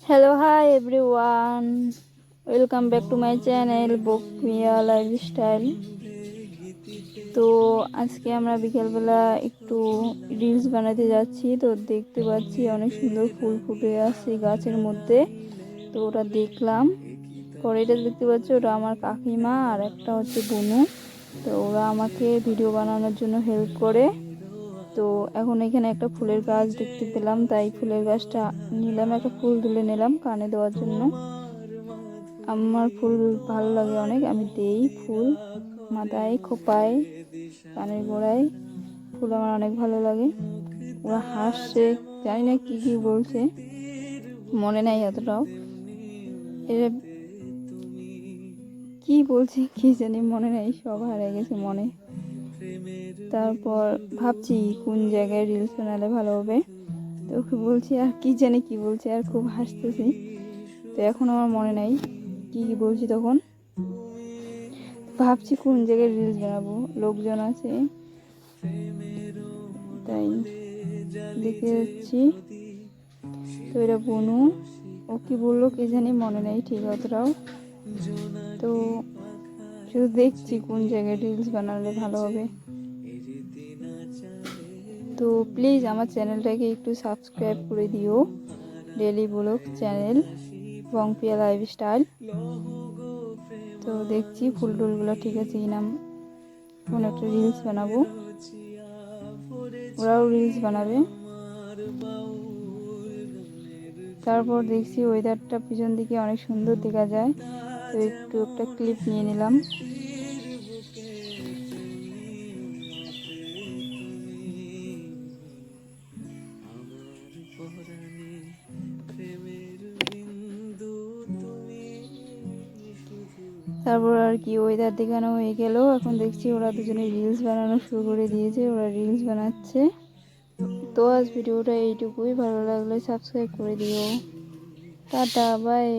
Hello, hi everyone. Welcome back to my channel বকমিয়া lifestyle. তো আজকে আমরা বিকেলবেলা একটু রিলস বানাতে যাচ্ছি। তো দেখতে পাচ্ছি অনেক সুন্দর ফুল ফুটে আছে গাছের মধ্যে। তো ওটা দেখলাম। পরে এটা দেখতে পাচ্ছি ওটা আমার কাকিমা আর একটা হচ্ছে বুনু। তো ওরা আমাকে ভিডিও বানানোর জন্য হেল্প করে। তো এখন এখানে একটা ফুলের গাছ দেখতে পেলাম, তাই ফুলের গাছটা নিলাম, একটা ফুল তুলে নিলাম কানে দেওয়ার জন্য। আমার ফুল ভালো লাগে অনেক, আমি দেই ফুল মাথায়, খোপায়, কানের গোড়ায়। ফুল আমার অনেক ভালো লাগে। ওরা হাসছে, জানি না কি কি বলছে, মনে নাই এতটাও। এটা কি বলছে কি জানি মনে নাই, সব হারিয়ে গেছে মনে। তারপর ভাবছি কোন জায়গায় রিলস বানালে ভালো হবে। তো ওকে বলছি আর কি জানি কি বলছে, আর খুব হাসতেছি। তো এখন আমার মনে নাই কি কি বলছি তখন। ভাবছি কোন জায়গায় রিলস বানাবো, লোকজন আছে তাই দেখে যাচ্ছি। তো এটা বনু, ও কি বললো কি জানি মনে নেই ঠিক অতটাও। তো শুধু দেখছি কোন জায়গায় রিলস বানালে ভালো হবে। তো প্লিজ আমার চ্যানেলটাকে একটু সাবস্ক্রাইব করে দিও, ডেলি ব্লগ চ্যানেল বংপিয়া লাইফস্টাইল। তো দেখছি ফুল টুলগুলো ঠিক আছে কিনা, কোন একটা রিলস বানাবো, ওরাও রিলস বানাবে। তারপর দেখছি ওয়েদারটা পিছন দিকে অনেক সুন্দর দেখা যায়, তো একটু একটা ক্লিপ নিয়ে নিলাম। তারপর আর কি ওয়েদার দেখানো হয়ে গেল। এখন দেখছি ওরা দুজনে রিলস বানানো শুরু করে দিয়েছে, ওরা রিলস বানাচ্ছে। তো আজ ভিডিওটা এইটুকুই, ভালো লাগলে সাবস্ক্রাইব করে দিও। Tata, by.